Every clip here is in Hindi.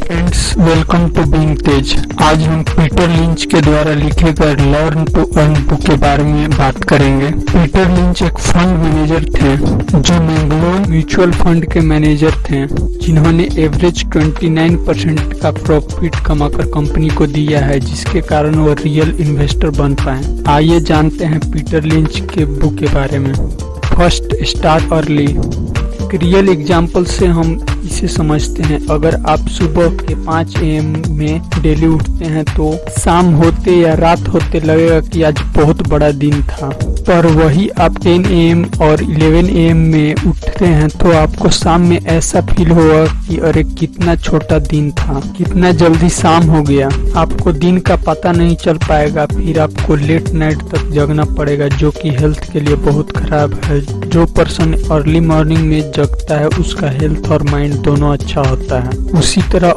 फ्रेंड्स, वेलकम टू बीइंग तेज। आज हम पीटर लिंच के द्वारा लिखे गए लर्न टू अर्न बुक के बारे में बात करेंगे। पीटर लिंच एक फंड मैनेजर थे जो मैंगलोर म्यूचुअल फंड के मैनेजर थे, जिन्होंने एवरेज 29% का प्रॉफिट कमाकर कंपनी को दिया है, जिसके कारण वो रियल इन्वेस्टर बन पाए। आइए जानते हैं पीटर लिंच के बुक के बारे में। First, start early. Real example से हम इसे समझते हैं। अगर आप सुबह के 5 AM में डेली उठते हैं तो शाम होते या रात होते लगेगा कि आज बहुत बड़ा दिन था, पर वही आप 10 AM और 11 AM में उठते हैं तो आपको शाम में ऐसा फील होगा कि अरे कितना छोटा दिन था, कितना जल्दी शाम हो गया। आपको दिन का पता नहीं चल पाएगा, फिर आपको लेट नाइट तक जगना पड़ेगा, जो कि हेल्थ के लिए बहुत खराब है। जो पर्सन अर्ली मॉर्निंग में जगता है उसका हेल्थ और माइंड दोनों अच्छा होता है। उसी तरह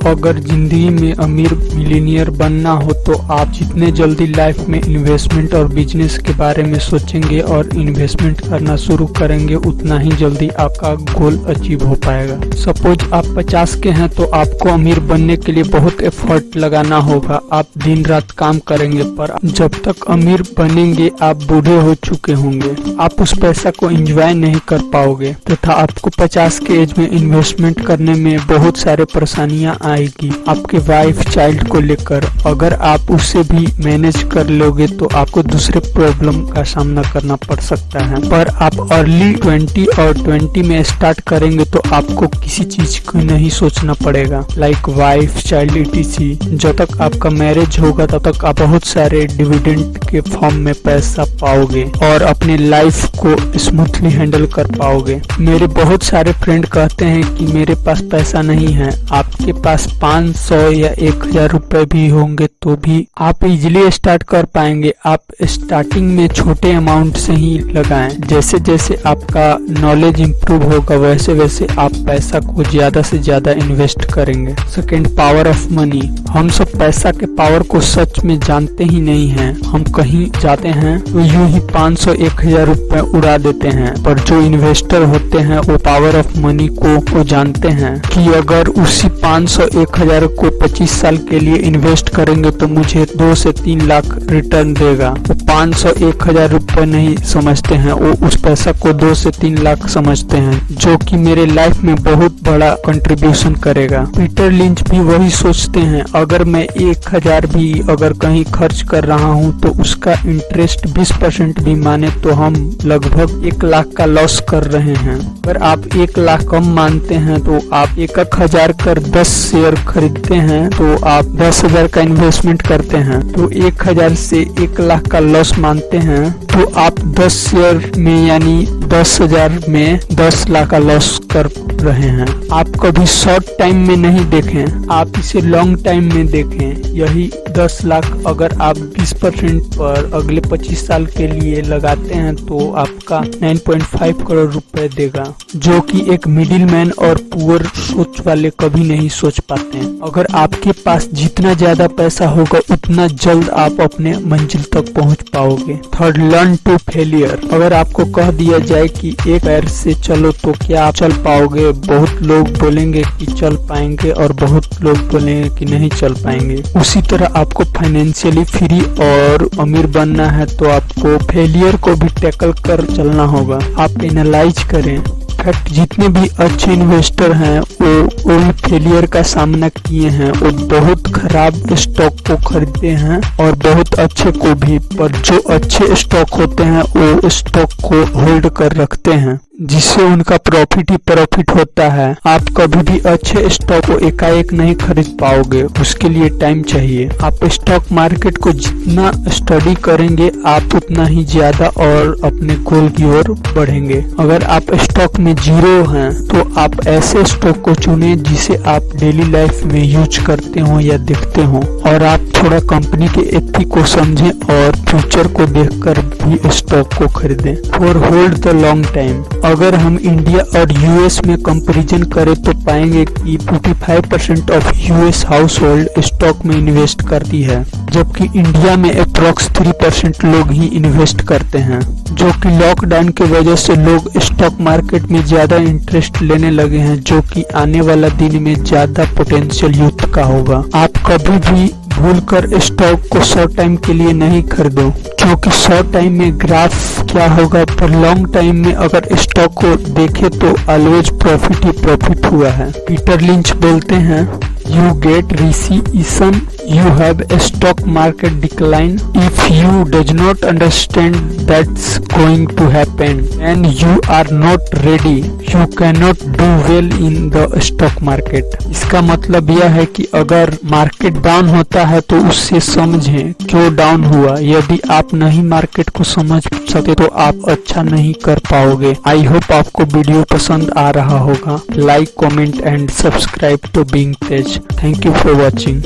अगर जिंदगी में अमीर मिलीनियर बनना हो तो आप जितने जल्दी लाइफ में इन्वेस्टमेंट और बिजनेस के बारे में सोचेंगे और इन्वेस्टमेंट करना शुरू करेंगे, उतना ही जल्दी आपका गोल अचीव हो पाएगा। सपोज आप 50 के हैं तो आपको अमीर बनने के लिए बहुत एफर्ट लगाना होगा। आप दिन रात काम करेंगे, पर जब तक अमीर बनेंगे आप बूढ़े हो चुके होंगे। आप उस पैसा को एंजॉय नहीं कर पाओगे तथा आपको 50 के एज में इन्वेस्टमेंट करने में बहुत सारे परेशानियां आएगी आपके वाइफ चाइल्ड को लेकर। अगर आप उससे भी मैनेज कर लोगे तो आपको दूसरे प्रॉब्लम का सामना करना पड़ सकता है। पर आप अर्ली 20 और 20 में स्टार्ट करेंगे तो आपको किसी चीज को नहीं सोचना पड़ेगा, लाइक वाइफ चाइल्ड etc। जब तक आपका मैरिज होगा तब तक आप बहुत सारे डिविडेंड के फॉर्म में पैसा पाओगे और अपने लाइफ को स्मूथली हैंडल कर पाओगे। मेरे बहुत सारे फ्रेंड कहते हैं कि मेरे पास पैसा नहीं है। आपके पास 500 या 1000 रुपए भी होंगे तो भी आप इजीली स्टार्ट कर पाएंगे। आप स्टार्टिंग में छोटे अमाउंट से ही लगाएं। जैसे जैसे आपका नॉलेज इंप्रूव होगा वैसे वैसे आप पैसा को ज्यादा से ज्यादा इन्वेस्ट करेंगे। Second, power of money. हम सब पैसा के पावर को सच में जानते ही नहीं हैं। हम कहीं जाते हैं तो यूं ही 500-1000 रुपए उड़ा देते हैं, पर जो इन्वेस्टर होते हैं वो पावर ऑफ मनी को जानते हैं कि अगर उसी 500-1000 को 25 साल के लिए इन्वेस्ट करेंगे तो मुझे 2 से 3 लाख रिटर्न देगा। वो 500-1000 रुपए नहीं समझते हैं, वो उस पैसा को 2 से 3 लाख समझते हैं, जो कि मेरे लाइफ में बहुत बड़ा कंट्रीब्यूशन करेगा। पीटर लिंच भी वही सोचते हैं। अगर मैं 1000 भी अगर कहीं खर्च कर रहा हूँ तो उसका इंटरेस्ट 20% भी माने तो हम लगभग 1 लाख का लॉस कर रहे हैं। अगर आप 1 लाख कम मानते हैं तो आप 1000 कर 10 शेयर खरीदते हैं तो आप 10,000 का इन्वेस्टमेंट करते हैं, तो 1000 से 1 लाख का लॉस मानते हैं तो आप 10 शेयर में यानी 10,000 में 10 लाख का लॉस कर रहे हैं। आप कभी शॉर्ट टाइम में नहीं देखें, आप इसे लॉन्ग टाइम में देखें। यही 10 लाख अगर आप 20% पर अगले 25 साल के लिए लगाते हैं तो आपका 9.5 करोड़ रुपए देगा, जो कि एक मिडिल मैन और पुअर सोच वाले कभी नहीं सोच पाते हैं। अगर आपके पास जितना ज्यादा पैसा होगा उतना जल्द आप अपने मंजिल तक पहुंच पाओगे। Third, learn to failure. अगर आपको कह दिया जाए कि एक पैर से चलो तो क्या आप चल पाओगे? बहुत लोग बोलेंगे कि चल पाएंगे और बहुत लोग बोलेंगे कि नहीं चल पाएंगे। उसी तरह आपको फाइनेंशियली फ्री और अमीर बनना है तो आपको फेलियर को भी टैकल कर चलना होगा। आप एनालाइज करें। फैक्ट, जितने भी अच्छे इन्वेस्टर हैं वो फेलियर का सामना किए हैं। वो बहुत खराब स्टॉक को खरीदते हैं और बहुत अच्छे को भी, पर जो अच्छे स्टॉक होते हैं वो स्टॉक को होल्ड कर रखते हैं, जिससे उनका प्रॉफिट ही प्रॉफिट होता है। आप कभी भी अच्छे स्टॉक को एकाएक नहीं खरीद पाओगे, उसके लिए टाइम चाहिए। आप स्टॉक मार्केट को जितना स्टडी करेंगे आप उतना ही ज्यादा और अपने गोल की ओर बढ़ेंगे। अगर आप स्टॉक में जीरो हैं तो आप ऐसे स्टॉक को चुने जिसे आप डेली लाइफ में यूज करते हो या देखते हो, और आप थोड़ा कंपनी के एथिक को समझें और फ्यूचर को देखकर भी स्टॉक को खरीदें। For hold the long time. अगर हम इंडिया और यूएस में कंपैरिजन करें तो पाएंगे कि 45% of US house hold stock में इन्वेस्ट करती है, जबकि इंडिया में अप्रॉक्स 3% लोग ही इन्वेस्ट करते हैं, जो कि लॉकडाउन की वजह से लोग स्टॉक मार्केट में ज्यादा इंटरेस्ट लेने लगे हैं, जो कि आने वाला दिन में ज्यादा पोटेंशियल यूथ का होगा। आप कभी भी भूलकर स्टॉक को शॉर्ट टाइम के लिए नहीं खरीदो, क्योंकि शॉर्ट टाइम में ग्राफ क्या होगा, पर लॉन्ग टाइम में अगर स्टॉक को देखे तो ऑलवेज प्रॉफिट ही प्रॉफिट हुआ है। पीटर लिंच बोलते हैं, You get recession, you have a stock market decline. If you does not understand that's going to happen and you are not ready, you cannot do well in the stock market. इसका मतलब यह है कि अगर मार्केट डाउन होता है तो उससे समझें क्यों डाउन हुआ। यदि आप नहीं मार्केट को समझ सके तो आप अच्छा नहीं कर पाओगे। आई होप आपको वीडियो पसंद आ रहा होगा। Like, comment and subscribe to being Tej. Thank you for watching.